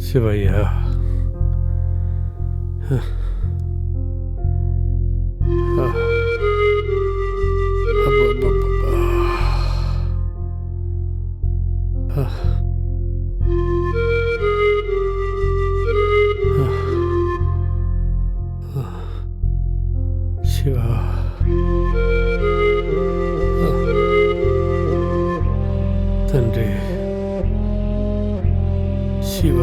శివయ్య, శివ, తండ్రి శివ,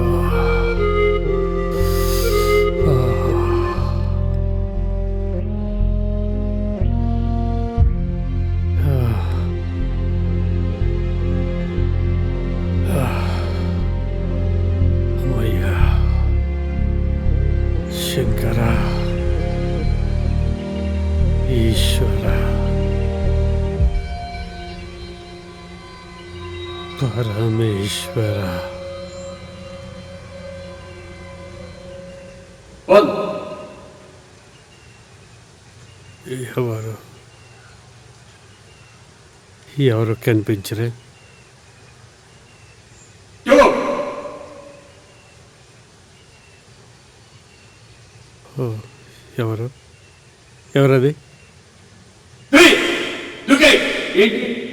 అమ్మయ్యా, శంకర, ఈశ్వర, పరమేశ్వర. ఎవరు ఎవరు కనిపించరే? ఎవరు ఎవరది?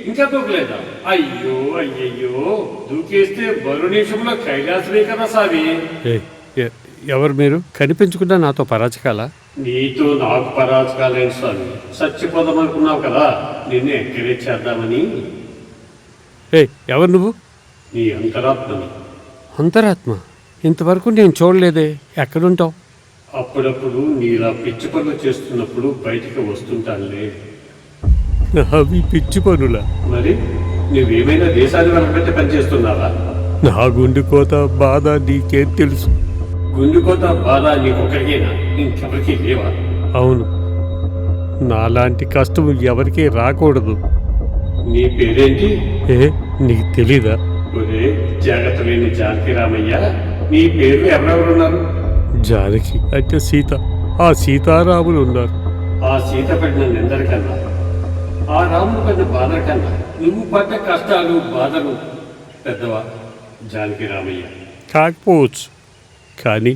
ఇంకా దూకలేదా? అయ్యో అయ్యయ్యో, దూకేస్తే మరో నిమిషంలో కైలాసమే కదా సామి. ఎవరు మీరు? కనిపించకుండా నాతో పరాచకాలా? నీతో నాకు పరాచకాలేంటి స్వామి, చచ్చిపోదాం అనుకున్నావు కదా, నిన్ను ఎంకరేజ్ చేద్దామని. ఎవరు నువ్వు? నీ అంతరాత్మని. అంతరాత్మ? ఇంతవరకు నేను చూడలేదే. ఎక్కడుంటావు? అప్పుడప్పుడు నీలా పిచ్చి పనులు చేస్తున్నప్పుడు బయటికి వస్తుంటానులే. అవి పిచ్చి పనులా? మరి నువ్వేమైనా దేశాన్ని వెనకబెట్టి పనిచేస్తున్నావా? నా గుండెకోత బాధ నీకేం తెలుసు? గుండెకోత బాధ నీకొకరికేనా? ఇంకెవరికి లేవా? అవును, నాలాంటి కష్టం ఎవరికీ రాకూడదు. నీ పేరేంటి? నీకు తెలీదా? ఒరే జాగ్రత్త లేని జానకి రామయ్య, నీ పేరు ఎవరెవరున్నారు? జానకి అంటే సీత. ఆ సీతారాములు ఉన్నారు. ఆ సీత పడిన నిందరికన్నా, ఆ రాముడు పడిన బాధల కన్నా నువ్వు పడ్డ కష్టాలు బాధలు పెద్దవా జానకి రామయ్య? కాకపోవచ్చు, కానీ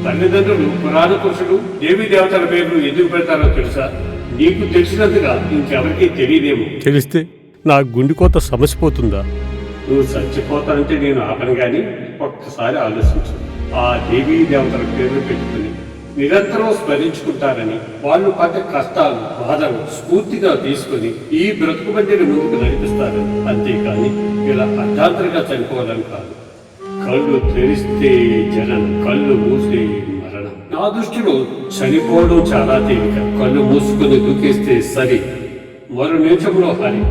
తల్లిదండ్రులు పురాణ పురుషులు దేవీ దేవతల పేర్లు ఎందుకు పెడతారో తెలుసా? నీకు తెలిసినందుగా ఇంకెవరికి తెలియదేమో. తెలిస్తే నా గుండెకోత సమసిపోతుందా? నువ్వు చచ్చిపోతానంటే నేను ఆపను గాని ఒక్కసారి ఆలోచించు. ఆ దేవీ దేవతల పేర్లు పెట్టుకుని నిరంతరం స్మరించుకుంటారని, వాళ్ళు పడ్డ కష్టాలు బాధలు స్ఫూర్తిగా తీసుకుని ఈ బ్రతుకు బండిని ముందుకు నడిపిస్తారు. అంతేకాని ఇలా అర్ధాంతరంగా చనిపోవాలని కాదు. కళ్ళు తెరిస్తే జనం, కళ్ళు మూస్తే మరణం. నా దృష్టిలో చనిపోవడం చాలా తేలిక. కళ్ళు మూసుకుని దూకేస్తే సరి, మరో నిమిషంలో హరి.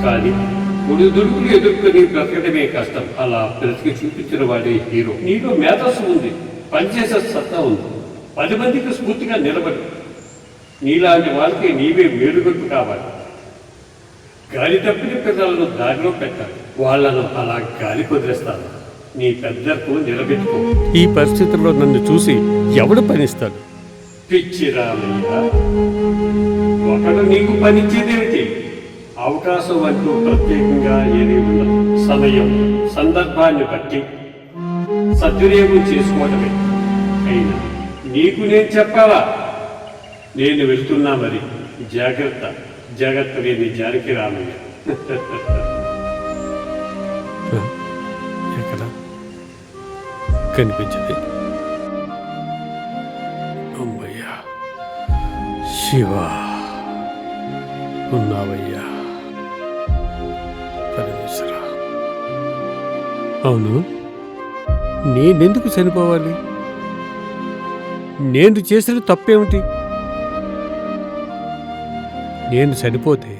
కానీ ఒడిదుడుకులు ఎదుర్కొని బ్రతకడమే కష్టం. అలా బ్రతికి చూపించిన వాడే హీరో. నీలో మేధస్సు ఉంది, పనిచేసే సత్తా ఉంది, 10 మందికి స్ఫూర్తిగా నిలబడి. నీలాంటి వాళ్ళకి నీవే మేలుగొట్టు కావాలి. గాలి తప్పిన పిల్లలను దారిలో పెట్టాలి. వాళ్లను అలా గాలి కుదిరేస్తాను. నీ పెద్దకు నిలబెట్టుకో. ఈ పరిస్థితుల్లో నన్ను చూసి ఎవడు పనిస్తాడు? పిచ్చి రామయ్య, ఒకడు నీకు పనిచ్చేదేమిటి? అవకాశం అంటూ ప్రత్యేకంగా ఏది ఉండదు. సమయం సందర్భాన్ని బట్టి సద్వినియోగం చేసుకోవటమే. అయినా నీకు నేను చెప్పాలా? నేను వెళ్తున్నా మరి. జాగ్రత్త, జాగ్రత్త లేని జానకి రామయ్య. ఎక్కడ కనిపించదు. అమ్మయ్యా, శివ ఉన్నావయ్యా, పరమేశ్వర. అవును, నేనెందుకు చనిపోవాలి? నేను చేసిన తప్పేమిటి? నేను చనిపోతే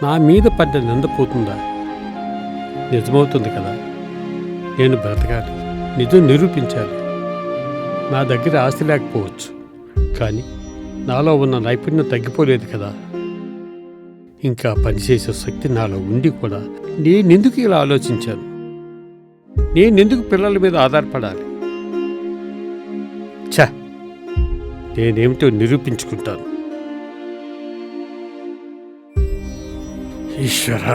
నా మీద పడ్డ నిందపోతుందా? నిజమవుతుంది కదా. నేను బ్రతకాలి, నిజం నిరూపించాలి. నా దగ్గర ఆస్తి లేకపోవచ్చు, కానీ నాలో ఉన్న నైపుణ్యం తగ్గిపోలేదు కదా. ఇంకా పనిచేసే శక్తి నాలో ఉండి కూడా నేనెందుకు ఇలా ఆలోచించాను? నేనెందుకు పిల్లల మీద ఆధారపడాలి? ఛ, నేనేమిటో నిరూపించుకుంటాను. ఈశ్వర,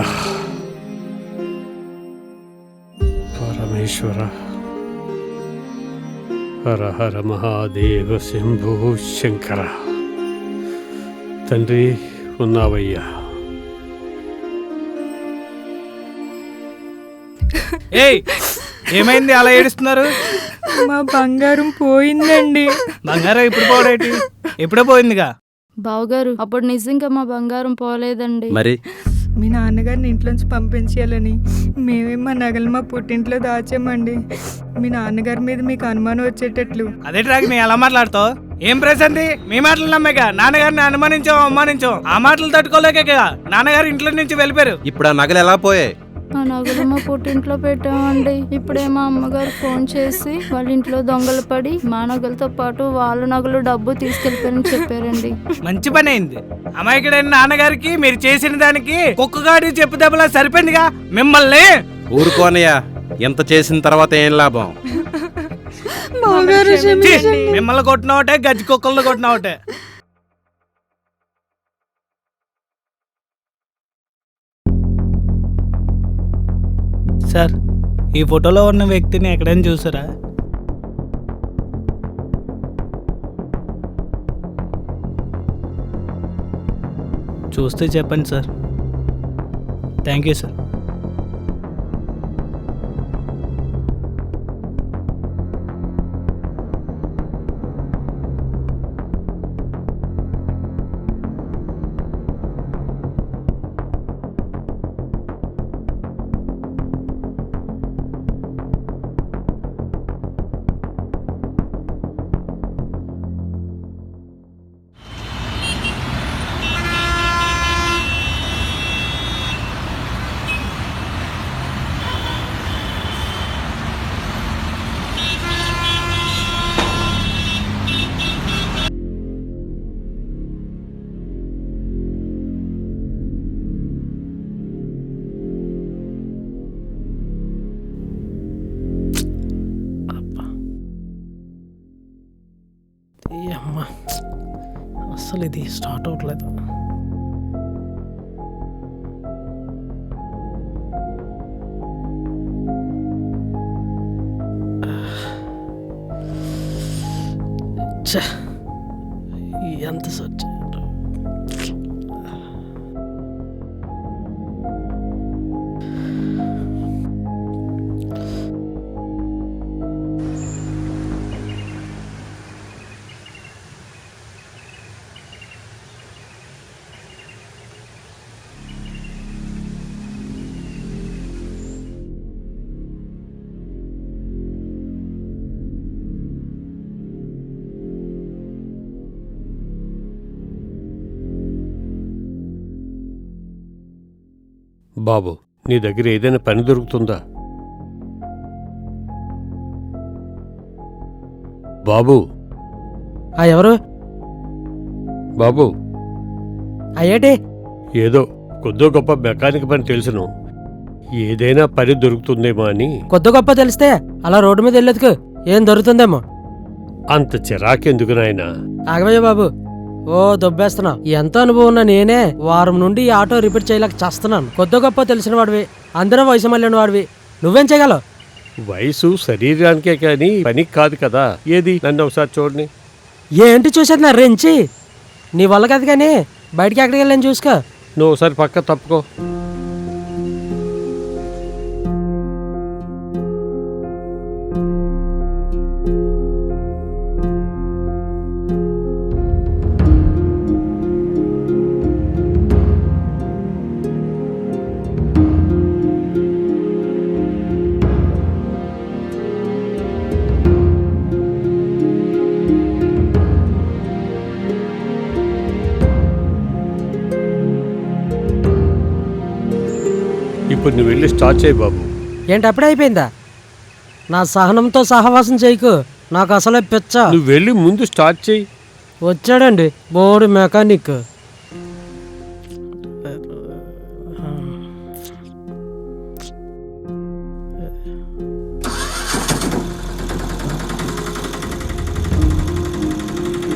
పరమేశ్వర, హర హర మహాదేవ శంభో శంకర. తండ్రి ఉన్నావయ్యా. ఏయ్, ఏమైంది అలా ఏడుస్తున్నారు? మా బంగారం పోయిందండి. బంగారం ఇప్పుడు పోడేటి? ఎప్పుడో పోయిందిగా. బావగారు, అప్పుడు నిజంగా మా బంగారం పోలేదండి. మరి మీ నాన్నగారిని ఇంట్లోంచి పంపించేయాలని మేమే మా నగలు మా పుట్టింట్లో దాచామండి. మీ నాన్నగారి మీద మీకు అనుమానం వచ్చేటట్లు. అదే ట్రాక్ నీ ఎలా మాట్లాడుతావు? ఏం ప్రశాంతి, మీ మాటలు నమ్మేక నాన్నగారిని అనుమానించాం, అవమానించాం. ఆ మాటలు తట్టుకోలేక నాన్నగారు ఇంట్లో నుంచి వెళ్ళిపోయారు. ఇప్పుడు ఆ నగలు ఎలా పోయాయి? ఆ నగలు మా పుట్టింట్లో పెట్టామండి. ఇప్పుడే మా అమ్మగారు ఫోన్ చేసి వాళ్ళ ఇంట్లో దొంగలు పడి మా నగలతో పాటు వాళ్ళ నగలు డబ్బు తీసుకెళ్ళిపోయారని చెప్పారండి. మంచి పని అయింది. అమాయకుడైన నాన్నగారికి మీరు చేసిన దానికి కుక్కగాడి చెప్పు దెబ్బలా సరిపోయిందిగా. మిమ్మల్ని ఊరుకోనయ్యా, ఎంత చేసిన తర్వాత ఏం లాభం? మిమ్మల్ని కొట్టిన ఒకటే, గజ్జి కుక్కలను కొట్టిన ఒకటే. సార్, ఈ ఫోటోలో ఉన్న వ్యక్తిని ఎక్కడైనా చూసారా? చూస్తే చెప్పండి సార్. Thank you sir. అమ్మా, అసలు ఇది స్టార్ట్ అవ్వట్లేదు. ఎంత సచ్చి బాబు, నీ దగ్గర ఏదైనా పని దొరుకుతుందా? బాబు, ఎవరు బాబు, అయ్యేటి? ఏదో కొద్దో గొప్ప మెకానిక్ పని తెలుసును, ఏదైనా పని దొరుకుతుందేమో అని. కొద్ది గొప్ప తెలిస్తే అలా రోడ్డు మీద వెళ్ళేందుకు ఏం దొరుకుతుందేమో. అంత చిరాకెందుకు నాయనా? ఆగమయ్య బాబు, ఓ దొబ్బేస్తున్నా. ఎంత అనుభవం ఉన్నా నేనే వారం నుండి ఈ ఆటో రిపేర్ చేయలేక చేస్తున్నాను. కొద్ది గొప్ప తెలిసిన వాడివి, అందరం వయసు మళ్ళిన వాడివి, నువ్వేం చేయగలవు? వయసు శరీరానికే కానీ పనికి కాదు కదా. ఏది నన్ను ఒకసారి చూడని. ఏంటి చూసేది నా రెంచి? నీ వల్ల కాదు కానీ బయటికి ఎక్కడికి వెళ్ళాను చూసుకో. నువ్వు ఒకసారి పక్క తప్పుకో. ఇప్పుడు నువ్వు వెళ్ళి స్టార్ట్ చేయి బాబు. ఏంటి అప్పుడే అయిపోయిందా? నా సహనంతో సహవాసం చేయకు, నాకు అసలే పిచ్చ. నువ్వు వెళ్ళి ముందు స్టార్ట్ చేయి. వచ్చాడండి బోర్డు మెకానిక్.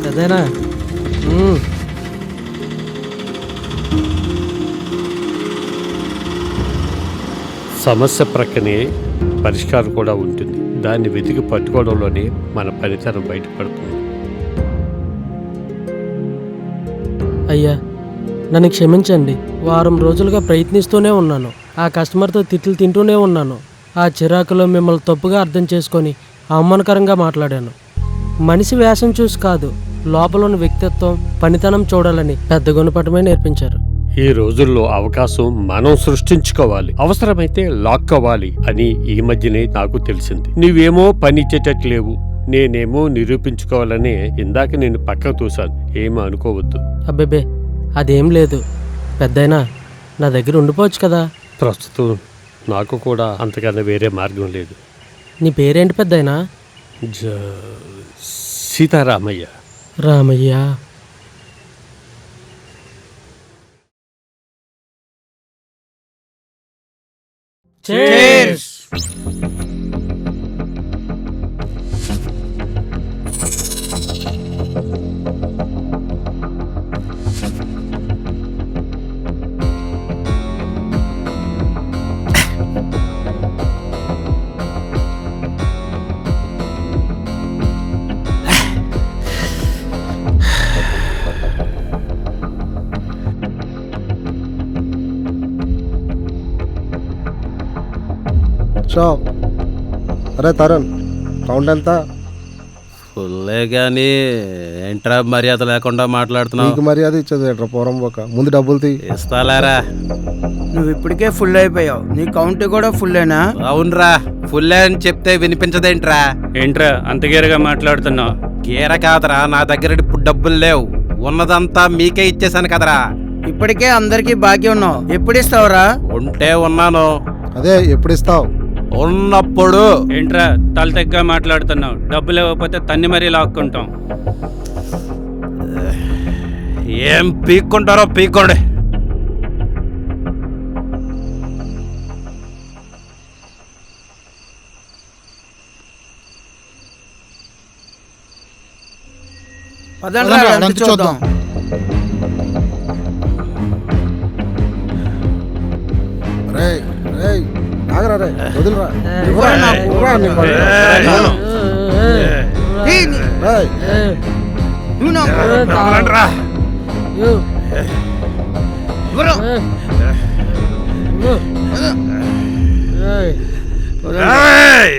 అదేనా? సమస్య ప్రక్కనే పరిష్కారం కూడా ఉంటుంది. దాన్ని వెతికి పట్టుకోవడంలోనే మన పనితనం బయటపడుతుంది. అయ్యా నన్ను క్షమించండి. వారం రోజులుగా ప్రయత్నిస్తూనే ఉన్నాను. ఆ కస్టమర్తో తిట్లు తింటూనే ఉన్నాను. ఆ చిరాకులో మిమ్మల్ని తప్పుగా అర్థం చేసుకొని అవమానకరంగా మాట్లాడాను. మనిషి వేషం చూసి కాదు, లోపలున్న వ్యక్తిత్వం పనితనం చూడాలని పెద్ద గుణపటమే నేర్పించారు. ఈ రోజుల్లో అవకాశం మనం సృష్టించుకోవాలి, అవసరమైతే లాక్కోవాలి అని ఈ మధ్యనే నాకు తెలిసింది. నువ్వేమో పని ఇచ్చేటట్లేవు, నేనేమో నిరూపించుకోవాలని ఇందాక నేను పక్కకు తోశాను. ఏమో అనుకోవద్దు. అబ్బేబే అదేం లేదు పెద్దయినా, నా దగ్గర ఉండిపోవచ్చు కదా. ప్రస్తుతం నాకు కూడా అంతకన్నా వేరే మార్గం లేదు. నీ పేరేంటి పెద్దయినా? సీతారామయ్య. రామయ్య. Cheers! షాప్. అరే తరుణ్, కౌంట్ ఎంత? ఫుల్లే కానీ ఏంట్రా మర్యాద లేకుండా మాట్లాడుతున్నావు? నీకు మర్యాద ఇచ్చేది ఏంట్రా పోరం పోక. ముందు డబ్బులు తీ. ఇస్తాలేరా? నువ్వు ఇప్పటికే ఫుల్ అయిపోయావు. నీ కౌంట్ కూడా ఫుల్లేనా? అవునరా, ఫుల్లే అని చెప్తే వినిపించదేంట్రా? ఏంట్రా అంత గేరగా మాట్లాడుతున్నావు? గీర కాదరా, నా దగ్గర ఇప్పుడు డబ్బులు లేవు. ఉన్నదంతా మీకే ఇచ్చేసాను కదరా. ఇప్పటికే అందరికి బాకీ ఉన్నావు. ఎప్పుడు ఇస్తావురా? ఉంటే ఉన్నాను. అదే ఎప్పుడు ఇస్తావు? ఉన్నప్పుడు. ఏంట్రా తల తెగ్గా మాట్లాడుతున్నావు? డబ్బులు ఇవ్వకపోతే తన్ని మరీ లాక్కుంటాం. ఏం పీక్కుంటారో పీక్కోండి. పదండ్రా, ఎంత చూద్దాం. రేయ్ రేయ్ ఆగరా రే, వదిలిరా. ఇవ్వరా నాకు. ఇవ్వరా నీ పని. ఏయ్, నీ- రేయ్, నువ్వు నాకు. వదలండ్రా. ఇవ్వరా. రేయ్! రేయ్!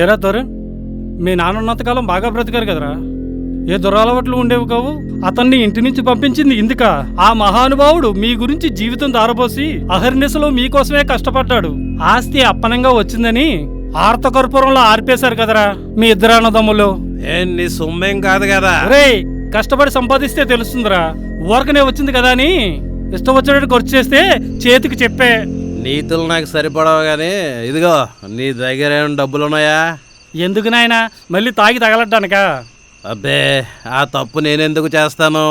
ఏరా తరుణ్, మీ నాన్న ఉన్నంతకాలం బాగా బ్రతికారు కదరా. ఏ దురలవాట్లు ఉండేవి కావు. అతన్ని ఇంటి నుంచి పంపించింది ఇందుక. ఆ మహానుభావుడు మీ గురించి జీవితం దారపోసి అహర్నిశలో మీకోసమే కష్టపడ్డాడు. ఆస్తి అప్పనంగా వచ్చిందని ఆర్తకర్పూరంలో ఆర్పేశారు కదరా మీ ఇద్దరు అన్నదమ్ములు. నీ సొమ్మేం కాదు కదా. రేయ్, కష్టపడి సంపాదిస్తే తెలుస్తుందిరా. ఊరకనే వచ్చింది కదా అని ఇష్టం వచ్చినట్టు ఖర్చు చేస్తే చేతికి చెప్పే. నీతులు నాకు సరిపడవు గానీ ఇదిగో నీ దగ్గర ఏమైనా డబ్బులున్నాయా? ఎందుకు నాయనా, మళ్ళీ తాగి తగలడ్డానికా? అబ్బే, ఆ తప్పు నేనెందుకు చేస్తాను?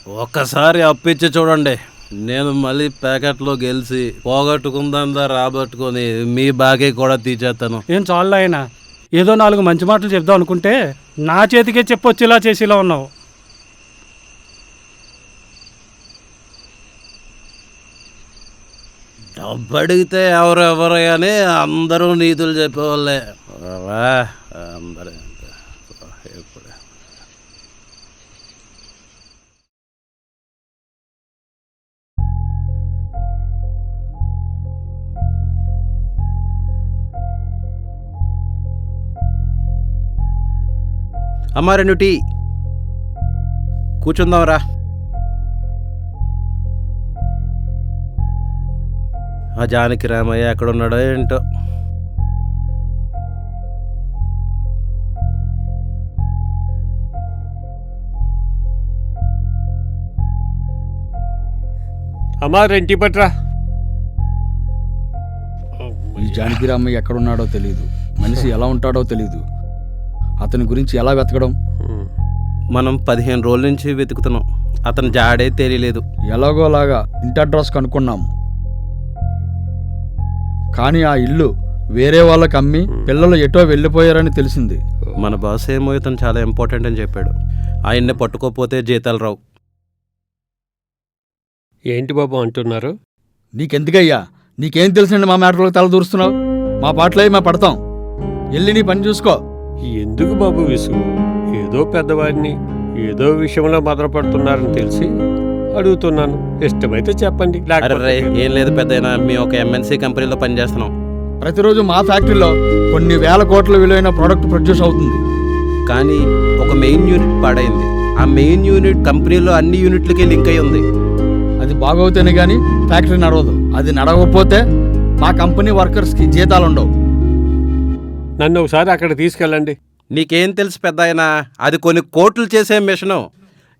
ఒక్కసారి అప్పిచ్చి చూడండి, నేను మళ్ళీ ప్యాకెట్లో గెలిచి పోగొట్టుకుందా రాబట్టుకొని మీ బాకీ కూడా తీసేస్తాను. ఏం చాలు ఆయన, ఏదో 4 మంచి మాటలు చెప్దాం అనుకుంటే నా చేతికే చెప్పొచ్చేలా చేసేలా ఉన్నావు. డబ్బు అడిగితే ఎవరెవరు అని అందరూ నీతులు చెప్పేవాళ్ళే. అందరూ ఇప్పుడు అమ్మా 2 టీ. కూర్చుందాంరా. ఆ జానకి రామయ్య ఎక్కడున్నాడో ఏంటో. అమ్మా రెంటి పట్రా. ఈ జానకిరామయ్య ఎక్కడున్నాడో తెలియదు, మనిషి ఎలా ఉంటాడో తెలియదు, అతని గురించి ఎలా వెతకడం? మనం 15 రోజుల నుంచి వెతుకుతున్నాం, అతని జాడే తెలియలేదు. ఎలాగోలాగా ఇంటి అడ్రస్ కనుక్కున్నాం, కానీ ఆ ఇల్లు వేరే వాళ్ళకి అమ్మి పిల్లలు ఎటో వెళ్ళిపోయారని తెలిసింది. మన బాస్ ఏమో ఇతను చాలా ఇంపార్టెంట్ అని చెప్పాడు. ఆయన్నే పట్టుకోపోతే జీతాలు రావు. ఏంటి బాబు అంటున్నారు? నీకెందుకయ్యా, నీకేం తెలిసిండి మా మ్యాటర్లో తల దూరుస్తున్నావు? మా పాటలే మేము పడతాం, వెళ్ళి నీ పని చూసుకో. ఎందుకు బాబు విసుగు? ఏదో పెద్దవాడిని ఏదో విషయంలో మొదలుపడుతున్నారని తెలిసి అడుగుతున్నాను. ఇష్టమైతే చెప్పండి. అరే ఏం లేదు పెద్దయినా, మేము ఒక MNC కంపెనీలో పనిచేస్తున్నాం. ప్రతిరోజు మా ఫ్యాక్టరీలో కొన్ని వేల కోట్ల విలువైన ప్రోడక్ట్ ప్రొడ్యూస్ అవుతుంది, కానీ ఒక మెయిన్ యూనిట్ పాడైంది. ఆ మెయిన్ యూనిట్ కంపెనీలో అన్ని యూనిట్లకి లింక్ అయి ఉంది. అది బాగవుతేనే కానీ ఫ్యాక్టరీ నడవదు. అది నడవకపోతే మా కంపెనీ వర్కర్స్కి జీతాలు ఉండవు. నన్ను ఒకసారి అక్కడ తీసుకెళ్ళండి. నీకేం తెలుసు పెద్దయినా, అది కొన్ని కోట్లు చేసే మిషను.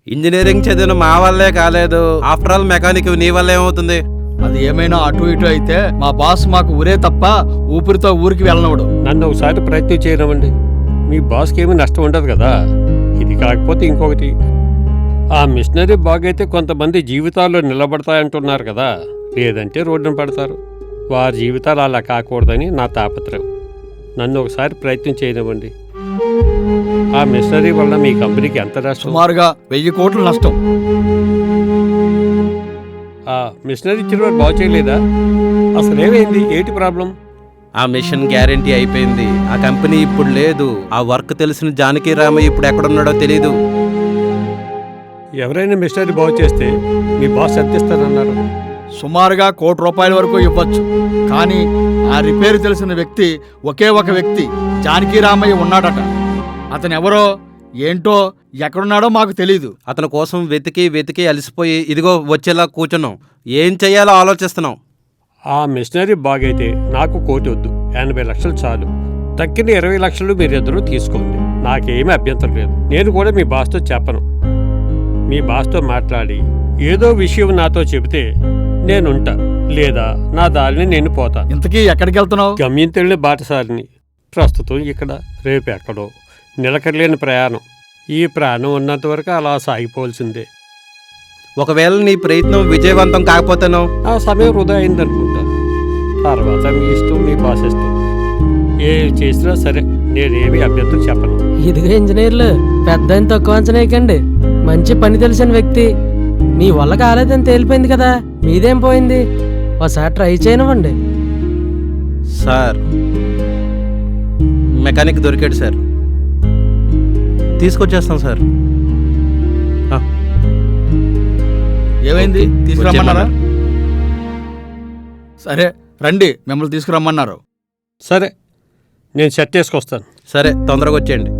ఇంజనీరింగ్ చదివిన మా వల్లే కాలేదు, ఆఫ్టర్ ఆల్ మెకానిక్ నీ వల్ల ఏమవుతుంది? అది ఏమైనా అటు ఇటు అయితే మా బాస్ మాకు ఊరే తప్ప ఊపిరితో ఊరికి వెళ్ళనవడు. నన్ను ఒకసారి ప్రయత్నం చేయనివ్వండి. మీ బాస్కి ఏమీ నష్టం ఉండదు కదా. ఇది కాకపోతే ఇంకొకటి, ఆ మిషనరీ బాగైతే కొంతమంది జీవితాల్లో నిలబడతాయంటున్నారు కదా, లేదంటే రోడ్డున పడతారు. వారి జీవితాలు అలా కాకూడదని నా తాపత్రయం. నన్ను ఒకసారి ప్రయత్నం చేయనివ్వండి. ఆ మిషనరీ వల్ల మీ కంపెనీకి ఎంత నష్టం? సుమారుగా 1000 కోట్ల నష్టం. ఆ మిషనరీ ఇచ్చిన వారు బాగు చేయలేదా? అసలు ఏమైంది? ఏంటి ప్రాబ్లం? ఆ మిషన్ గ్యారంటీ అయిపోయింది. ఆ కంపెనీ ఇప్పుడు లేదు. ఆ వర్క్ తెలిసిన జానకి రామయ్య ఇప్పుడు ఎక్కడున్నాడో తెలీదు. ఎవరైనా మిషనరీ బాగు చేస్తే మీ బాస్ ఎంత ఇస్తారన్నారు? సుమారుగా ₹1 కోటి వరకు ఇవ్వచ్చు. కానీ ఆ రిపేర్ తెలిసిన వ్యక్తి ఒకే ఒక వ్యక్తి జానకి రామయ్య ఉన్నాడట. అతను ఎవరో ఏంటో ఎక్కడున్నాడో మాకు తెలీదు. అతని కోసం వెతికి వెతికి అలసిపోయి ఇదిగో వచ్చేలా కూర్చున్నాం. ఏం చెయ్యాలో ఆలోచిస్తున్నాం. ఆ మిషనరీ బాగైతే నాకు 1 కోటి వద్దు, 80 లక్షలు చాలు. తక్కిన 20 లక్షలు మీరిద్దరూ తీసుకోండి. నాకేమీ అభ్యంతరం లేదు. నేను కూడా మీ బాస్తో చెప్పను. మీ బాస్తో మాట్లాడి ఏదో విషయం నాతో చెబితే నేనుంటా, లేదా నా దారిని నేను పోతాను. ఇంతకీ ఎక్కడికి వెళ్తున్నావు? గమ్యం తెలియని బాటసారిని. ప్రస్తుతం ఇక్కడ, రేపు ఎక్కడో. నిలకడలేని ప్రయాణం. ఈ ప్రాణం ఉన్నంత వరకు అలా సాగిపోవాల్సిందే. ఒకవేళ నీ ప్రయత్నం విజయవంతం కాకపోతేనో ఆ సమయం వృధా అయిందనుకుంటా. తర్వాత మీ ఇష్టం, మీ బాస్ ఇష్టం. ఏ చేసినా సరే నేనేమి అభ్యంతరం చెప్పను. ఇదిగో ఇంజనీర్లు, పెద్ద తక్కువ అంచనేయకండి. మంచి పని తెలిసిన వ్యక్తి. మీ వల్ల కాలేదని తేలిపోయింది కదా, మీదేం పోయింది? ఒకసారి ట్రై చేయనివ్వండి. సార్ మెకానిక్ దొరికాడు సార్, తీసుకొచ్చేస్తాం సార్. ఏమైంది? తీసుకురమ్మన్నారా? సరే రండి, మిమ్మల్ని తీసుకురమ్మన్నారు. సరే నేను సెట్ చేసుకొస్తాను. సరే తొందరగా వచ్చేయండి.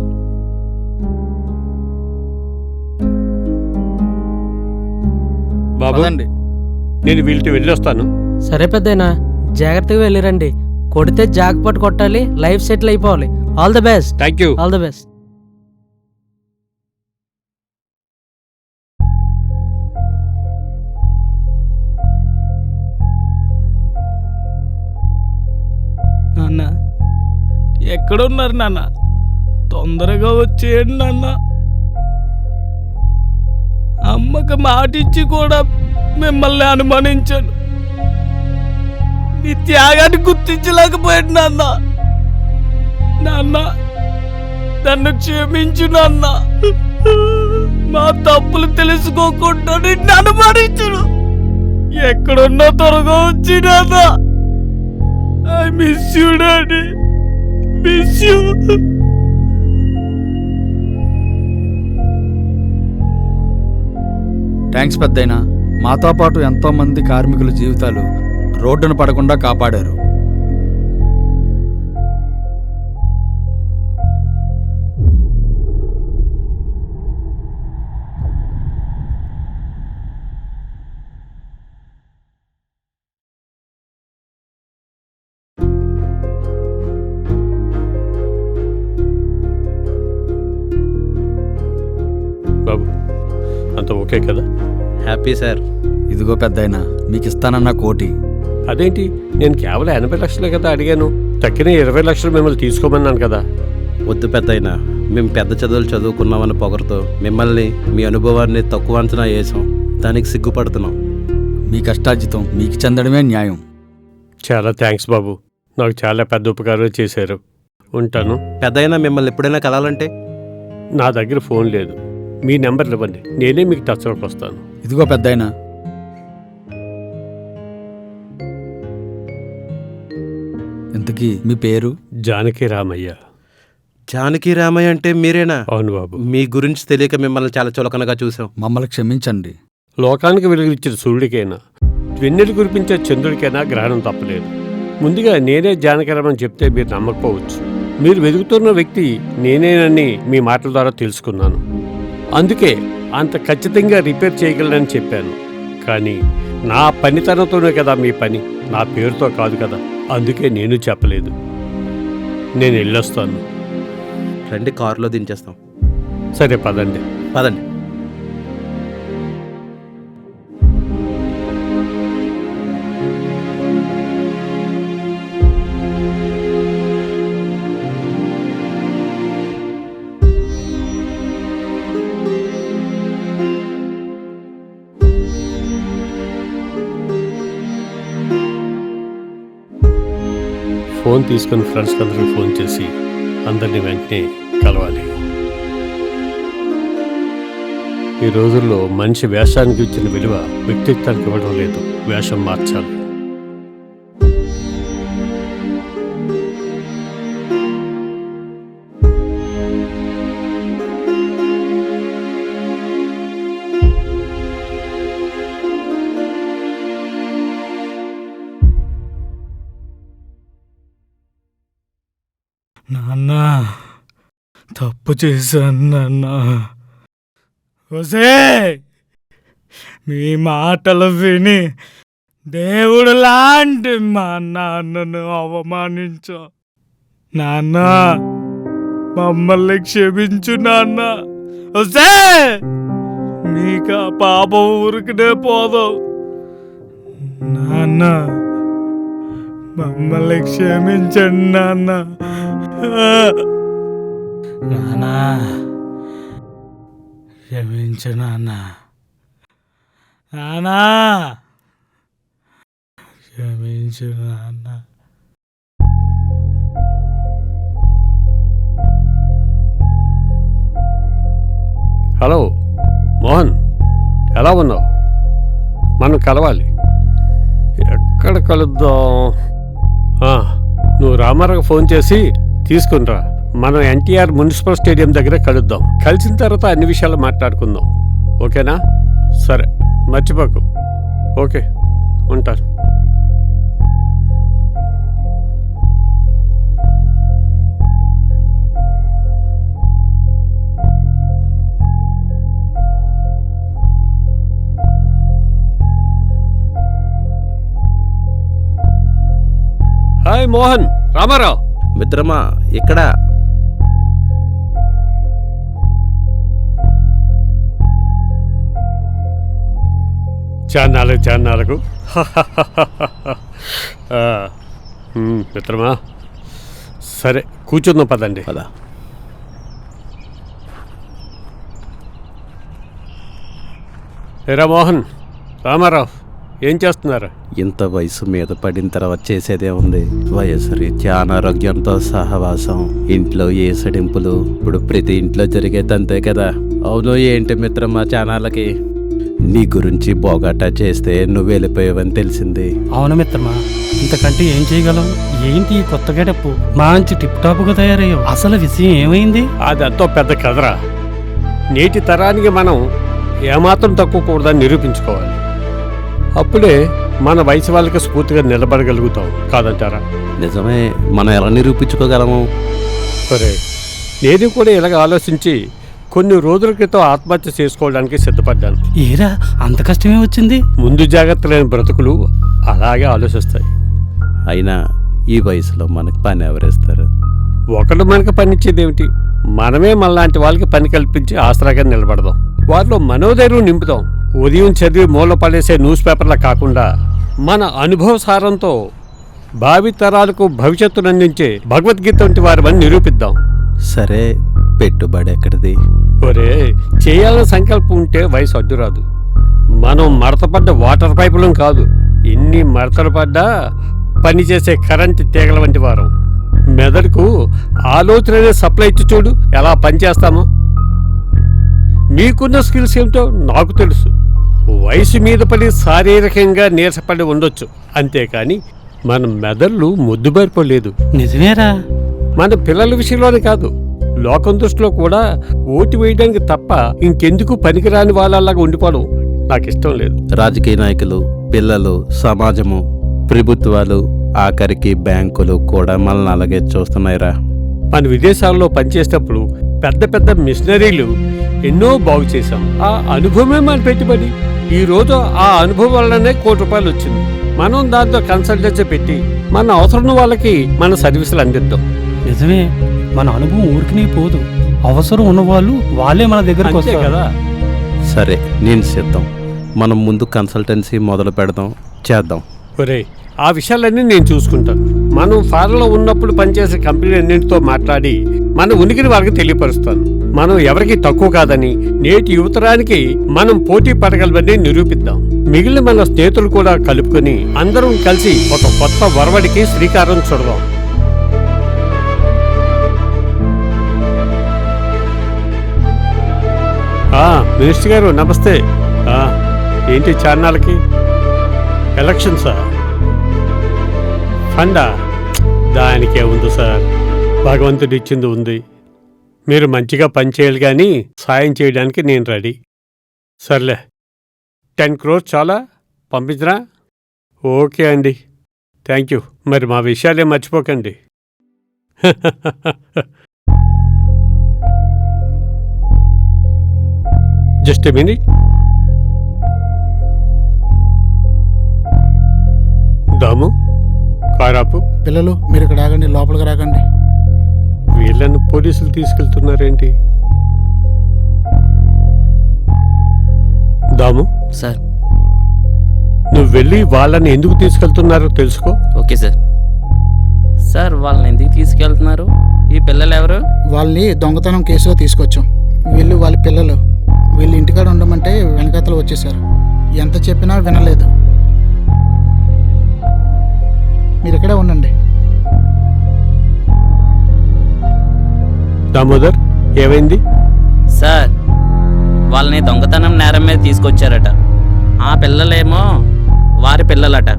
బాబు పదండి. నేను వీళ్ళతో వెళ్ళొస్తాను. సరే పెద్దయినా, జాగ్రత్తగా వెళ్ళిరండి. కొడితే జాక్పాట్ కొట్టాలి, లైఫ్ సెటిల్ అయిపోవాలి. All the best. Thank you. All the best. నాన్న ఎక్కడున్నారు నాన్న? తొందరగా వచ్చేయండి నాన్న. అమ్మకి మాటిచ్చి కూడా మిమ్మల్ని అనుమానించాను. మీ త్యాగాన్ని గుర్తించలేకపోయాడు నాన్న. నాన్న నన్ను క్షమించు నాన్న. మా తప్పులు తెలుసుకోకుండా నిన్ను అనుమానించును. ఎక్కడున్నా త్వరగా వచ్చి నాన్న. I miss you daddy, miss you. Thanks పెద్దయినా. మాతో పాటు ఎంతోమంది కార్మికుల జీవితాలు రోడ్డున పడకుండా కాపాడారు. బాబు అంత ఓకే కదా? Happy sir. ఇదిగో పెద్దయినా, మీకు ఇస్తానన్న కోటి. అదేంటి, నేను కేవలం 80 లక్షలే కదా అడిగాను. తక్కిన 20 లక్షలు మిమ్మల్ని తీసుకోమన్నాను కదా. వద్దు పెద్దయినా, మేము పెద్ద చదువులు చదువుకున్నామని పొగరుతో మిమ్మల్ని, మీ అనుభవాన్ని తక్కువ అంచనా వేసాం. దానికి సిగ్గుపడుతున్నాం. మీ కష్టార్జితం మీకు చెందడమే న్యాయం. చాలా థ్యాంక్స్ బాబు, నాకు చాలా పెద్ద ఉపకారం చేశారు. ఉంటాను. పెద్దయినా మిమ్మల్ని ఎప్పుడైనా కలాలంటే నా దగ్గర ఫోన్ లేదు, మీ నెంబర్లు ఇవ్వండి, నేనే మీకు టచ్లోకి వస్తాను. ఇదిగో పెద్దయినా. ఇంతకీ మీ పేరు? జానకి రామయ్య. జానకి రామయ్య అంటే మీరేనా? అవును బాబు. మీ గురించి తెలియక మిమ్మల్ని చాలా చులకనగా చూసాం. మమ్మల్ని క్షమించండి. లోకానికి వెలుగునిచ్చిన సూర్యుడికైనా, వెన్నెలు కురిపించే చంద్రుడికైనా గ్రహణం తప్పలేదు. ముందుగా నేనే జానకిరామని చెప్తే మీరు నమ్మకపోవచ్చు. మీరు వెతుకుతున్న వ్యక్తి నేనేనని మీ మాటల ద్వారా తెలుసుకున్నాను. అందుకే అంత ఖచ్చితంగా రిపేర్ చేయగలనని చెప్పాను. కానీ నా పనితనంతోనే కదా మీ పని, నా పేరుతో కాదు కదా. అందుకే నేను చెప్పలేదు. నేను వెళ్ళొస్తాను. రండి, కారులో దించేస్తాం. సరే పదండి. పదండి. ఫోన్ తీసుకుని ఫ్రెండ్స్కి అందరికీ ఫోన్ చేసి అందరినీ వెంటనే కలవాలి. ఈ రోజుల్లో మనిషి వేషానికి ఇచ్చిన విలువ వ్యక్తిత్వానికి ఇవ్వడం లేదు, వేషం మార్చాలి. నాన్న తప్పు చేశాను నాన్న. ఒసే మీ మాటలు విని దేవుడు లాంటి మా నాన్నను అవమానించు నాన్న. మమ్మల్ని క్షమించు నాన్న. ఒసే మీకు ఆ పాపం ఊరికనే పోదు నాన్న. మమ్మల్ని క్షమించండి నాన్న. నాన్నా క్షమించు నాన్న. నాన్నా క్షమించు నాన్న. హలో మోహన్, ఎలా ఉన్నావు? మనం కలవాలి. ఎక్కడ కలుద్దాం? నువ్వు రామారావుకి ఫోన్ చేసి తీసుకునిరా. మనం ఎన్టీఆర్ మున్సిపల్ స్టేడియం దగ్గర కలుద్దాం. కలిసిన తర్వాత అన్ని విషయాలు మాట్లాడుకుందాం. ఓకేనా? సరే, మర్చిపోకు. ఓకే, ఉంటాను. హాయ్ మోహన్, రామారావు. మిత్రమా, ఇక్కడ చాన్నాలకు మిత్రమా, సరే కూర్చుందాం పదండి. పద. ఏరా మోహన్, రామారావు ఏం చేస్తున్నారు? ఇంత వయసు మీద పడిన తర్వాత చేసేదే ఉంది. వయసు రీత్యా అనారోగ్యంతో సహవాసం, ఇంట్లో ఏసడింపులు, ఇప్పుడు ప్రతి ఇంట్లో జరిగేదంతే కదా. అవును, ఏంటి మిత్రమా ఛానళ్ళకి నీ గురించి బోగాటా చేస్తే నువ్వు వెళ్ళిపోయావని తెలిసింది. అవును మిత్రమా, ఇంతకంటే ఏం చేయగలం? ఏంటి ఈ కొత్త గెటప్? మంచి టిప్ టాప్ గా తయారయ్యావు. అసలు విషయం ఏమైంది? అదంతా పెద్ద కథరా. నేటి తరానికి మనం ఏమాత్రం తక్కువ కూడదని నిరూపించుకోవాలి. అప్పుడే మన వయసు వాళ్ళకి స్ఫూర్తిగా నిలబడగలుగుతాం, కాదంటారా? నిజమే, మనం ఎలా నిరూపించుకోగలము? సరే, నేను కూడా ఇలాగ ఆలోచించి కొన్ని రోజుల క్రితం ఆత్మహత్య చేసుకోవడానికి సిద్ధపడ్డాను. ఏరా అంత కష్టమే వచ్చింది? ముందు జాగ్రత్త లేని బ్రతుకులు అలాగే ఆలోచిస్తాయి. అయినా ఈ వయసులో మనకు పని ఎవరేస్తారు? ఒకడు మనకు పనిచ్చేది ఏమిటి? మనమే మనలాంటి వాళ్ళకి పని కల్పించి ఆసరాగా నిలబడదాం, వారిలో మనోధైర్యం నింపుదాం. ఉదయం చదివి మూల పడేసే న్యూస్ పేపర్లా కాకుండా మన అనుభవ సారంతో భావి తరాలకు భవిష్యత్తును అందించే భగవద్గీత వంటి వారిని నిరూపిద్దాం. సరే, పెట్టుబడి ఎక్కడిది? ఒరే, చేయాలని సంకల్పం ఉంటే వయసు అడ్డురాదు. మనం మడతపడ్డ వాటర్ పైపులం కాదు, ఎన్ని మడతలు పడ్డా పనిచేసే కరెంటు తీగల వంటి వారం. మెదడుకు ఆలోచననే సప్లై ఇచ్చి చూడు ఎలా పనిచేస్తామో. మీకున్న స్కిల్స్ ఏమిటో నాకు తెలుసు. వయసు మీద పడి శారీరకంగా నీరసపడి ఉండొచ్చు, అంతేకాని మన మెదళ్ళు మొద్దుబారిపోలేదు. నిజమేరా? మన పిల్లల విషయంలోనే కాదు, లోకం దృష్టిలో కూడా ఓటు వేయడానికి తప్ప ఇంకెందుకు పనికిరాని వాళ్ళలాగా ఉండిపోవడం నాకు ఇష్టం లేదు. రాజకీయ నాయకులు, పిల్లలు, సమాజము, ప్రభుత్వాలు, ఆఖరికి బ్యాంకులు కూడా మనల్ని అలాగే చూస్తున్నాయిరా. మన విదేశాల్లో పనిచేసేటప్పుడు పెద్ద పెద్ద మిషనరీలు ఎన్నో బాగు చేశాం. ఆ అనుభవమే మన పెట్టుబడి. ఈ రోజు ఆ అనుభవం వల్లనే ₹1 వచ్చింది. మనం దాంతో కన్సల్టెన్సీ పెట్టి మన అవసరం వాళ్ళకి మన సర్వీసులు అందిద్దాం. నిజమే, మన అనుభవం ఊరికినే పోదు. అవసరం ఉన్నవాళ్ళు వాళ్ళే మన దగ్గరకు అంతే వస్తారు కదా. సరే, నేను సిద్ధం. మనం ముందు కన్సల్టెన్సీ మొదలు పెడదాం, చేద్దాం. ఒరే, ఆ విషయాలన్నీ నేను చూసుకుంటాను. మనం ఫారెన్లో ఉన్నప్పుడు పనిచేసే కంపెనీ అన్నింటితో మాట్లాడి మన ఉనికిని వాళ్ళకి తెలియపరుస్తాను. మనం ఎవరికి తక్కువ కాదని, నేటి యువతరానికి మనం పోటీ పడగలవని నిరూపిద్దాం. మిగిలిన మన స్నేహితులు కూడా కలుపుకొని అందరం కలిసి ఒక కొత్త వరవడికి శ్రీకారం చుడదాం. మినిస్టర్ గారు నమస్తే. ఏంటి చాన్నాళ్ళకి? ఎలక్షన్సా? ఫండా? దానికే ఉంది సార్, భగవంతుడు ఇచ్చింది ఉంది. మీరు మంచిగా పనిచేయాలి కానీ సాయం చేయడానికి నేను రెడీ. సర్లే, 10 crores చాలా? పంపించరా? ఓకే అండి, థ్యాంక్ యూ. మరి మా విషయాలే మర్చిపోకండి. Just a minute. దాము, కారాపు. పిల్లలు మీరు ఇక్కడ ఆగండి, లోపలికి రాకండి. వీళ్ళను పోలీసులు తీసుకెళ్తున్నారేంటి? దాము సార్, నువ్వు వెళ్ళి వాళ్ళని ఎందుకు తీసుకెళ్తున్నారో తెలుసుకో. Okay sir. సార్, వాళ్ళని ఎందుకు తీసుకెళ్తున్నారు? ఈ పిల్లలు ఎవరు? వాళ్ళని దొంగతనం కేసులో తీసుకొచ్చాం. వీళ్ళు వాళ్ళ పిల్లలు. వీళ్ళు ఇంటికాడ ఉండమంటే వెనకతలు వచ్చేసారు. ఎంత చెప్పినా వినలేదు. మీరు ఇక్కడే ఉండండి. దామోదర్, ఏమైంది? సార్, వాళ్ళని దొంగతనం నేరం మీద తీసుకొచ్చారట. ఆ పిల్లలేమో వారి పిల్లలట.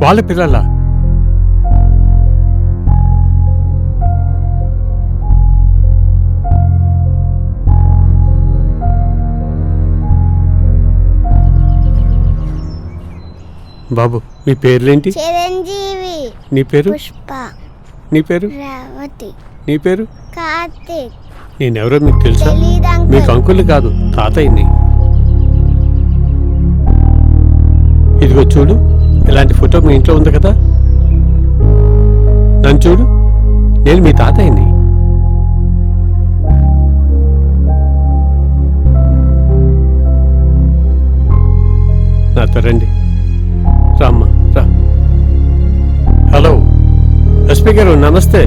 వాళ్ళ పిల్లలా? బాబు, మీ పేర్లేంటి? చిరంజీవి. నీ పేరు? పుష్ప. నీ పేరు? రేవతి. నీ పేరు? కార్తీక్. నేనెవరో మీకు తెలుసా? తెలీదు అంకుల్. మీకు అంకుల్ కాదు, తాతయ్యని. ఇదిగో చూడు, ఇలాంటి ఫోటో మీ ఇంట్లో ఉంది కదా. నన్ను చూడు, నేను మీ తాతయ్యని. నాతో రండి. రామ్మా, రా. హలో ఎస్పీ గారు, నమస్తే.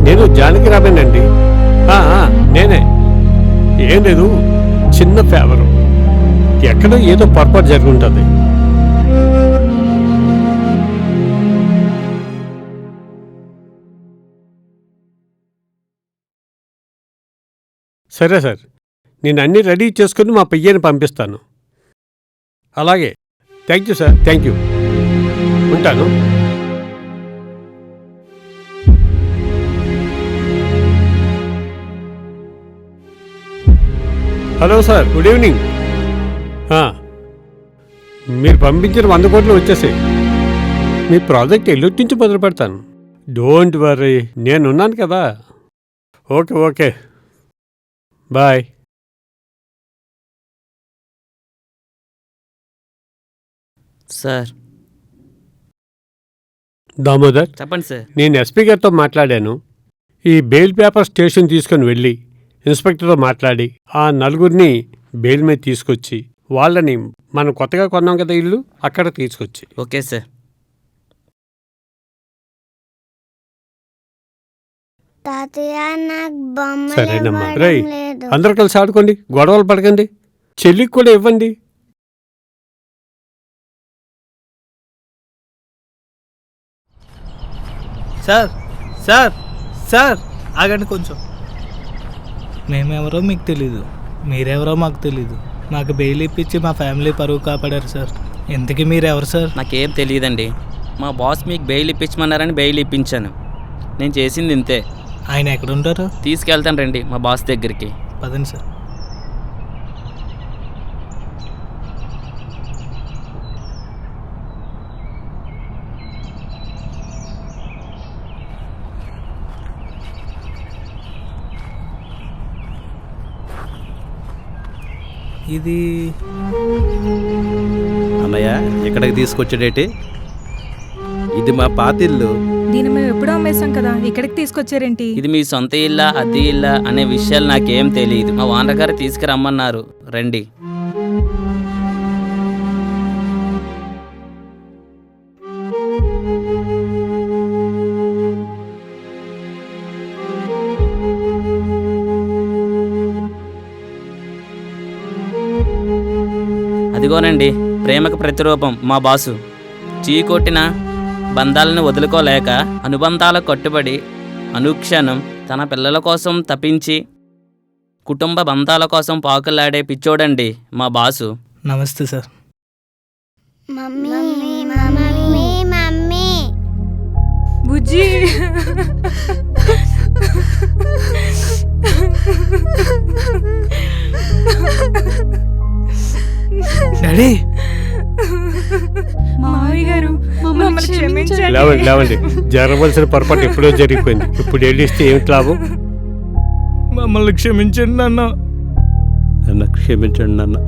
నేను జానకి రామేనండి. నేనే. ఏం లేదు, చిన్న ఫేవరు. ఎక్కడో ఏదో పొరపాటు జరుగుంటుంది. సరే సార్, నేను అన్నీ రెడీ చేసుకుని మా పియ్యని పంపిస్తాను. అలాగే, thank you sir, thank you. ఉంటాను. Hello sir, good evening. మీరు పంపించిన 100 కోట్లు వచ్చేసాయి. మీ ప్రాజెక్ట్ ఎల్లుండి నుంచి మొదలు పెడతాను. డోంట్ వర్రీ, నేనున్నాను కదా. Okay okay, bye. Sir Damodar, చెప్పండి సార్. నేను ఎస్పీ గారితో మాట్లాడాను. ఈ బెయిల్ పేపర్ స్టేషన్ తీసుకొని వెళ్ళి ఇన్స్పెక్టర్తో మాట్లాడి ఆ 4 బెయిల్ మీద తీసుకొచ్చి వాళ్ళని మనం కొత్తగా కొన్నాం కదా ఇల్లు, అక్కడ తీసుకొచ్చి. Okay sir. తాతయ్య నాకు బొమ్మ సరేనమ్మా. రేయ్, అందరూ కలిసి ఆడుకోండి, గొడవలు పడకండి. చెల్లికి కూడా ఇవ్వండి. సార్ సార్ సార్ ఆగండి కొంచెం. మేమెవరో మీకు తెలీదు, మీరెవరో మాకు తెలీదు. మాకు బెయిల్ ఇప్పించి మా ఫ్యామిలీ పరువు కాపాడారు సార్. ఇంతకీ మీరెవరు సార్? నాకేం తెలియదండి. మా బాస్ మీకు బెయిల్ ఇప్పించమన్నారని బెయిల్ ఇప్పించాను. నేను చేసింది ఇంతే. ఆయన ఎక్కడ ఉంటారు? తీసుకెళ్తాను రండి మా బాస్ దగ్గరికి. పదండి సార్. ఇది అన్నయ్య ఇక్కడికి తీసుకొచ్చాడేటి? ఇది మా పాతిల్లు. దీన్ని మేము ఎప్పుడో అమ్మేశాం కదా, ఇక్కడికి తీసుకొచ్చారేంటి? ఇది మీ సొంత ఇల్లా అద్దె ఇల్లా అనే విషయాలు నాకేం తెలియదు. మా ఓనర్ గారు తీసుకురమ్మన్నారు. రండి. అదిగోనండి ప్రేమకు ప్రతిరూపం మా బాసు. చీకొట్టిన బంధాలను వదులుకోలేక అనుబంధాలకు కట్టుబడి అనుక్షణం తన పిల్లల కోసం తపించి కుటుంబ బంధాల కోసం పాకులాడే పిచ్చోడండి మా బాసు. నమస్తే సార్. మమ్మీ మమ్మీ మమ్మీ బుజ్జి, డాడీ, మావయ్య గారు మమ్మల్ని క్షమించండి. లేవండి లేవండి, జరగవలసిన పొరపాటు ఎప్పుడో జరిగిపోయింది. ఇప్పుడు ఏడిస్తే ఏమిటి లాభం? మమ్మల్ని క్షమించండి నాన్న. నన్ను క్షమించండి నాన్న.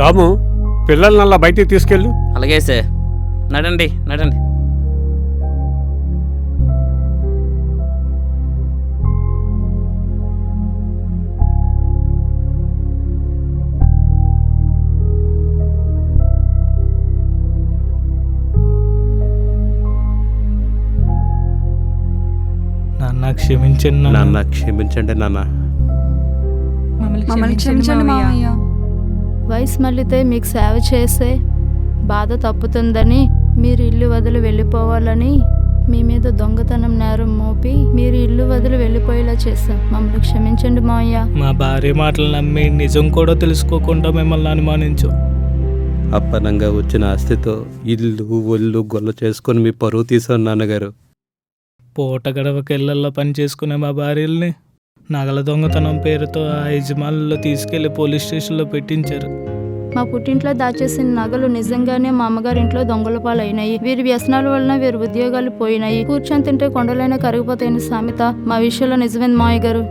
దాము, పిల్లల్ని అలా బయటికి తీసుకెళ్ళు. అలాగే సార్. నడండి నడండి. నాన్న క్షమించండి నాన్న. క్షమించండి నాన్న. మమ్మల్ని క్షమించండి మావయ్య. వయసు మళ్ళీతే మీకు సేవ చేసే బాధ తప్పుతుందని మీరు ఇల్లు వదిలి వెళ్ళిపోవాలని మీ మీద దొంగతనం నేరం మోపి మీరు ఇల్లు వదిలి వెళ్ళిపోయేలా చేశాం. మమ్మల్ని క్షమించండి మావయ్య. మా భార్య మాటలు నమ్మి నిజం కూడా తెలుసుకోకుండా మిమ్మల్ని అనుమానించాం. అప్పనంగా వచ్చిన ఆస్తితో ఇల్లు ఒళ్ళు గొల్ల చేసుకొని మీ పరువు తీసాను నాన్నగారు. పూట గడవకి ఇళ్లల్లో పని చేసుకునే మా భార్యల్ని నగల దొంగతనం పేరుతో ఆ యజమానుల్లో తీసుకెళ్లి పోలీస్ స్టేషన్లో పెట్టించారు. మా పుట్టింట్లో దాచేసిన నగలు నిజంగానే మా అమ్మగారింట్లో దొంగల పాలైనాయి. వీరి వ్యసనాల వలన వీరి ఉద్యోగాలు పోయినాయి. కూర్చొని తింటే కొండలైనా కరిగిపోతాయని సామెత మా విషయంలో నిజమేంది మావయ్య గారు.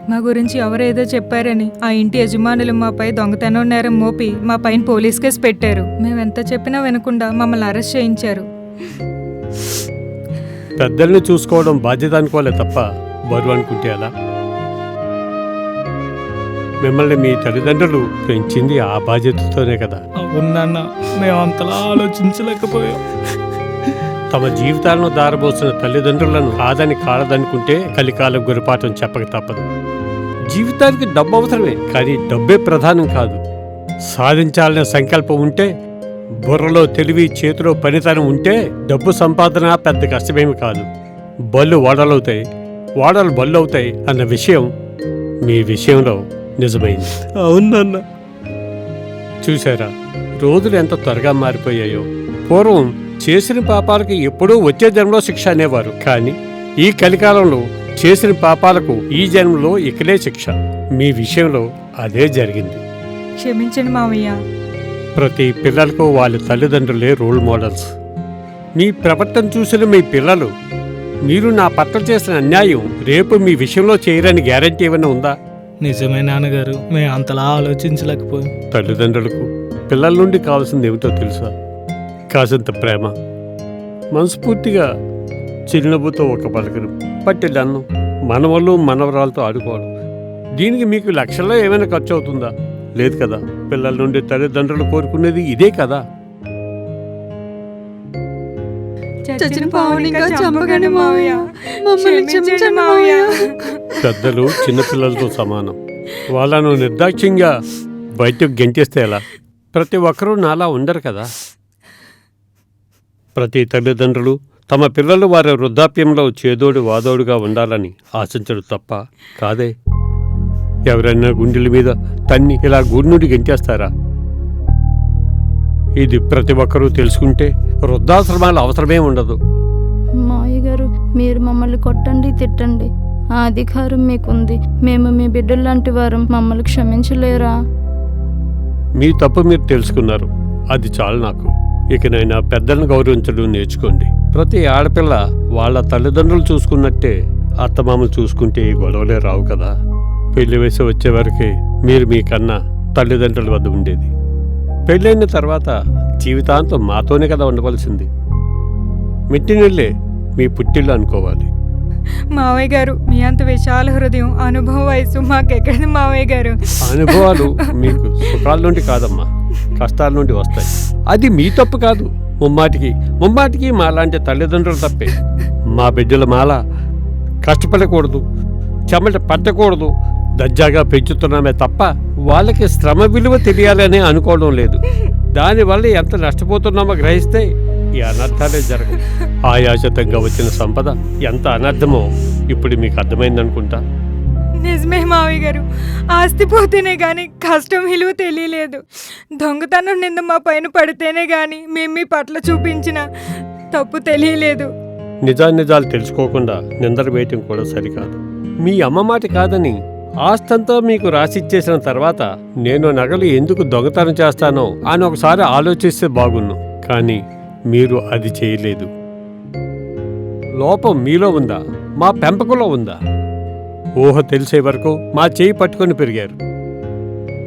మా గురించి ఎవరేదో చెప్పారని ఆ ఇంటి యజమానులు మాపై దొంగతనం నేరం మోపి మా పైన పోలీస్ కేసు పెట్టారు. మేమెంత చెప్పినా వినకుండా మమ్మల్ని అరెస్ట్ చేయించారు. పెద్దల్ని చూసుకోవడం బాధ్యత అనుకోలే తప్ప బరువు అనుకుంటే అలా. మిమ్మల్ని మీ తల్లిదండ్రులు పెంచింది ఆ బాధ్యతతోనే కదా. అవునన్న, మేము అంతలా ఆలోచించలేకపోయాం. తమ జీవితాలను దారబోసిన తల్లిదండ్రులను కాదని కాలదనుకుంటే కలికాలం గురిపాఠం చెప్పక తప్పదు. జీవితానికి డబ్బు అవసరమే, కానీ డబ్బే ప్రధానం కాదు. సాధించాలనే సంకల్పం ఉంటే, బుర్రలో తెలివి, చేతిలో పనితనం ఉంటే డబ్బు సంపాదన పెద్ద కష్టమేమి కాదు. బళ్ళు ఓడలవుతాయి, ఓడలు బల్లవుతాయి అన్న విషయం మీ విషయంలో నిజమైంది. అవును నాన్న. చూసారా, రోజులు ఎంత త్వరగా మారిపోయాయో. పూర్వం చేసిన పాపాలకు ఎప్పుడూ వచ్చే జన్మలో శిక్ష అనేవారు. కానీ ఈ కలికాలంలో చేసిన పాపాలకు ఈ జన్మలో ఇకలే శిక్ష. మీ విషయంలో అదే జరిగింది. క్షమించండి మావయ్య. ప్రతి పిల్లలకు వాళ్ళ తల్లిదండ్రులే రోల్ మోడల్స్. మీ ప్రవర్తన చూసిన మీ పిల్లలు మీరు నా పట్ల చేసిన అన్యాయం రేపు మీ విషయంలో చేయరని గ్యారంటీ ఏమైనా ఉందా? నిజమే నాన్నగారు, మేము అంతలా ఆలోచించలేకపోయాం. తల్లిదండ్రులకు పిల్లల నుండి కావాల్సింది ఏమిటో తెలుసా? కాసంత ప్రేమ, మనస్ఫూర్తిగా చిరునవ్వుతో ఒక పలకరు, పట్టెడన్నం, మనవళ్ళు మనవరాలతో ఆడుకోవడం. దీనికి మీకు లక్షల్లో ఏమైనా ఖర్చు అవుతుందా? లేదు కదా. పిల్లల నుండి తల్లిదండ్రులు కోరుకునేది ఇదే కదా. చచ్చిన పావుని ఇంకా చంపకండి మావయ్య. మమ్మల్ని క్షమించండి మావయ్య. పెద్దలు చిన్నపిల్లలతో సమానం. వాళ్ళను నిర్దాక్ష్యంగా బయటకు గెంటేస్తే ఎలా? ప్రతి ఒక్కరూ నాలా ఉండరు కదా. ప్రతి తల్లిదండ్రులు తమ పిల్లలు వారి వృద్ధాప్యంలో చేదోడు వాదోడుగా ఉండాలని ఆశించడు తప్ప కాదే. ఎవరైనా గుండెల మీద తన్ని ఇలా గుండెనుడి గెంటేస్తారా? ఇది ప్రతి ఒక్కరూ తెలుసుకుంటే వృద్ధాశ్రమాల అవసరమే ఉండదు. మావయ్య గారు, మీరు మమ్మల్ని కొట్టండి, తిట్టండి, ఆ అధికారం మీకుంది. మేము మీ బిడ్డలు లాంటి వారు, మమ్మల్ని క్షమించలేరా? మీ తప్పు మీరు తెలుసుకున్నారు, అది చాలు నాకు. ఇకనైనా పెద్దలను గౌరవించడం నేర్చుకోండి. ప్రతి ఆడపిల్ల వాళ్ళ తల్లిదండ్రులు చూసుకున్నట్టే అత్తమామలు చూసుకుంటే ఈ గొడవలే రావు కదా. పెళ్లి వయసు వచ్చేవరకే మీరు మీ కన్నా తల్లిదండ్రుల వద్ద ఉండేది. పెళ్ళైన తర్వాత జీవితాంతం మాతోనే కదా ఉండవలసింది. మెట్టినిళ్ళే మీ పుట్టిళ్ళు అనుకోవాలి. మావయ్య గారు, మీ అంత విశాల హృదయం, అనుభవ వయసు మాకెక్కడిది మావయ్య గారు. అనుభవాలు మీకు సుఖాల నుండి కాదమ్మా, కష్టాల నుండి వస్తాయి. అది మీ తప్పు కాదు. ముమ్మాటికి మాలాంటి తల్లిదండ్రులు తప్పే. మా బిడ్డల మాల కష్టపడకూడదు, చెమట పట్టకూడదు, దజ్జాగా పెంచుతున్నామే తప్ప వాళ్ళకి శ్రమ విలువ తెలియాలని అనుకోవడం లేదు. దానివల్ల ఎంత నష్టపోతున్నామో గ్రహిస్తే ఈ అనర్థాలే జరగవు. ఆయాచితంగా వచ్చిన సంపద ఎంత అనర్థమో ఇప్పుడు మీకు అర్థమైందనుకుంటా. నిజమే మావయ్య గారు, ఆస్తి పోతేనే గాని కష్టం విలువ తెలియలేదు. దొంగతనం నింద మా పైన పడితేనే గాని మేము మీ పట్ల చూపించిన తప్పు తెలియలేదు. నిజాలు తెలుసుకోకుండా నిందలు వేయటం కూడా సరికాదు. మీ అమ్మ మాట కాదని ఆస్తంతా మీకు రాసిచ్చేసిన తర్వాత నేను నగలు ఎందుకు దొంగతనం చేస్తానో అని ఒకసారి ఆలోచిస్తే బాగున్ను. కానీ మీరు అది చేయలేదు. లోపం మీలో ఉందా, మా పెంపకంలో ఉందా? ఊహ తెలిసే వరకు మా చెయ్యి పట్టుకొని పెరిగారు.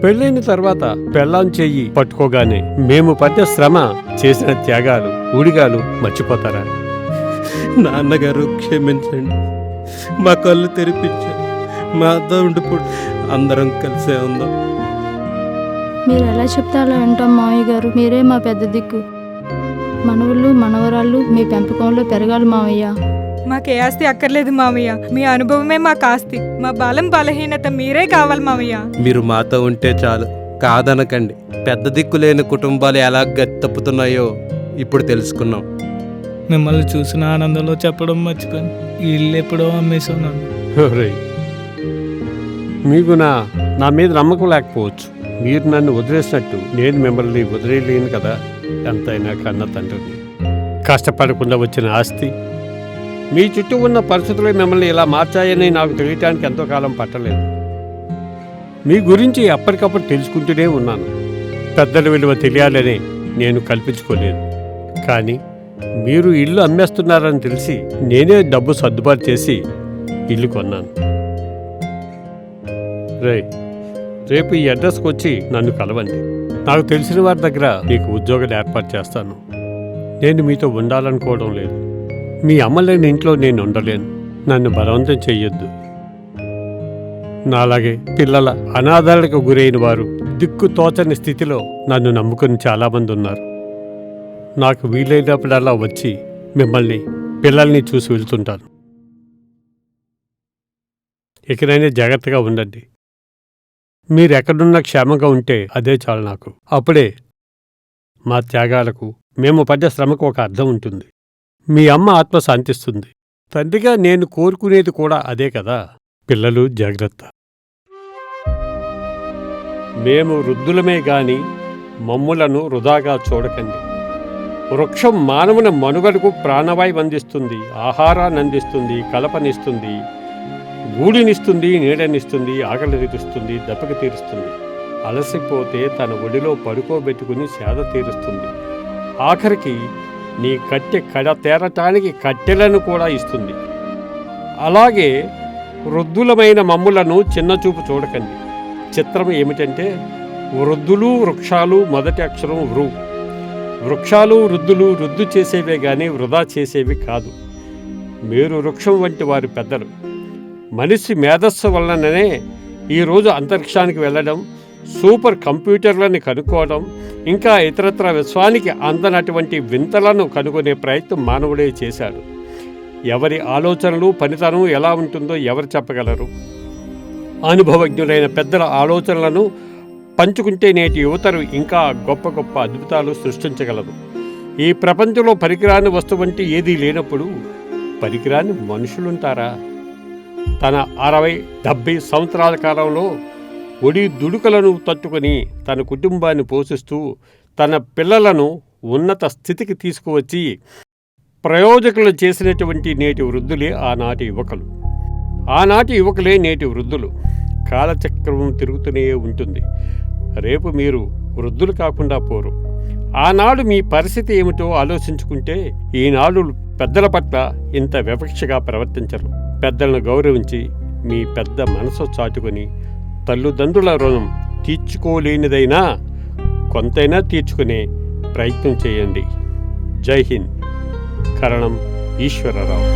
పెళ్ళైన తర్వాత పెళ్ళాం చెయ్యి పట్టుకోగానే మేము పడ్డ శ్రమ, చేసిన త్యాగాలు, ఊడిగాలు మర్చిపోతారా? నాన్నగారు క్షమించండి, మా కళ్ళు తెరిపించండి, మా అద్ద ఉండిపోయి అందరం కలిసే ఉందాం. మీరు ఎలా చెప్తే అలా వింటాం మావయ్య గారు. మీరే మా పెద్ద దిక్కు. మనవళ్ళు మనవరాళ్ళు మీ పెంపకంలో పెరగాలి మావయ్య. మాకే ఆస్తి అక్కర్లేదు మావయ్య, మీ అనుభవమే మాకు ఆస్తి. మా బలం బలహీనత మీరే కావాలి మావయ్య. మీరు మాతో ఉంటే చాలు, కాదనకండి. పెద్ద దిక్కు లేని కుటుంబాలు ఎలా గతి తప్పుతున్నాయో ఇప్పుడు తెలుసుకున్నాం. మిమ్మల్ని చూసిన ఆనందంలో చెప్పడం మర్చిపోయాను. ఈ ఇల్లు ఎప్పుడో అమ్మేస్తున్నాను. మీకు నా మీద నమ్మకం లేకపోవచ్చు. మీరు నన్ను వదిలేసినట్టు నేను మిమ్మల్ని వదిలేయలేను కదా. ఎంతైనా కన్న తండ్రిని. కష్టపడకుండా వచ్చిన ఆస్తి, మీ చుట్టూ ఉన్న పరిస్థితులు మిమ్మల్ని ఇలా మార్చాయని నాకు తెలియటానికి ఎంతో కాలం పట్టలేదు. మీ గురించి ఎప్పటికప్పుడు తెలుసుకుంటూనే ఉన్నాను. పెద్దల విలువ తెలియాలని నేను కల్పించుకోలేదు. కానీ మీరు ఇల్లు అమ్మేస్తున్నారని తెలిసి నేనే డబ్బు సర్దుబాటు చేసి ఇల్లు కొన్నాను. రేపు ఈ అడ్రస్కి వచ్చి నన్ను కలవండి. నాకు తెలిసిన వారి దగ్గర మీకు ఉద్యోగాలు ఏర్పాటు చేస్తాను. నేను మీతో ఉండాలనుకోవడం లేదు. మీ అమ్మ లేని ఇంట్లో నేను ఉండలేను. నన్ను బలవంతం చెయ్యొద్దు. నాలాగే పిల్లల అనాథాలకు గురైన వారు, దిక్కు తోచని స్థితిలో నన్ను నమ్ముకుని చాలామంది ఉన్నారు. నాకు వీలైనప్పుడల్లా వచ్చి మిమ్మల్ని, పిల్లల్ని చూసి వెళ్తుంటాను. ఇకనైనా జాగ్రత్తగా ఉండండి. మీరెక్కడున్నా క్షేమంగా ఉంటే అదే చాలు నాకు. అప్పుడే మా త్యాగాలకు, మేము పడ్డ శ్రమకు ఒక అర్థం ఉంటుంది. మీ అమ్మ ఆత్మ శాంతిస్తుంది. తండ్రిగా నేను కోరుకునేది కూడా అదే కదా. పిల్లలు జాగ్రత్త. మేము వృద్ధులమే గాని మమ్ములను వృధాగా చూడకండి. వృక్షం మానవుని మనుగడకు ప్రాణవాయువు అందిస్తుంది, ఆహారాన్ని అందిస్తుంది, కలపనిస్తుంది, గూడినిస్తుంది, నీడనిస్తుంది, ఆకలి తీరుస్తుంది, దప్పక తీరుస్తుంది. అలసిపోతే తన ఒడిలో పడుకోబెట్టుకుని సేద తీరుస్తుంది. ఆఖరికి నీ కట్టె కడ తేరటానికి కట్టెలను కూడా ఇస్తుంది. అలాగే వృద్ధులమైన మమ్ములను చిన్నచూపు చూడకండి. చిత్రం ఏమిటంటే వృద్ధులు వృక్షాలు మొదటి అక్షరం వృ. వృక్షాలు వృద్ధులు వృద్ధు చేసేవే గాని వృధా చేసేవి కాదు. మీరు వృక్షం వంటి వారి పెద్దలు. మనిషి మేధస్సు వలననే ఈరోజు అంతరిక్షానికి వెళ్ళడం, సూపర్ కంప్యూటర్లను కనుక్కోవడం, ఇంకా ఇతరత్ర విశ్వానికి అందనటువంటి వింతలను కనుగొనే ప్రయత్నం మానవుడే చేశాడు. ఎవరి ఆలోచనలు పనితనం ఎలా ఉంటుందో ఎవరు చెప్పగలరు? అనుభవజ్ఞులైన పెద్దల ఆలోచనలను పంచుకుంటే నేటి యువతరు ఇంకా గొప్ప గొప్ప అద్భుతాలు సృష్టించగలదు. ఈ ప్రపంచంలో పనికిరాని వస్తువంటే ఏదీ లేనప్పుడు పనికిరాని మనుషులుంటారా? తన 60-70 సంవత్సరాల కాలంలో ఒడి దుడుకలను తట్టుకొని తన కుటుంబాన్ని పోషిస్తూ తన పిల్లలను ఉన్నత స్థితికి తీసుకువచ్చి ప్రయోజకులు చేసినటువంటి నేటి వృద్ధులే ఆనాటి యువకులు. ఆనాటి యువకులే నేటి వృద్ధులు. కాలచక్రం తిరుగుతూనే ఉంటుంది. రేపు మీరు వృద్ధులు కాకుండా పోరు. ఆనాడు మీ పరిస్థితి ఏమిటో ఆలోచించుకుంటే ఈనాడు పెద్దల పట్ల ఇంత వివక్షగా ప్రవర్తించరు. పెద్దలను గౌరవించి మీ పెద్ద మనసు చాటుకొని తల్లిదండ్రుల రుణం తీర్చుకోలేనిదైనా కొంతైనా తీర్చుకునే ప్రయత్నం చేయండి. జై హింద్. కరణం ఈశ్వరరావు.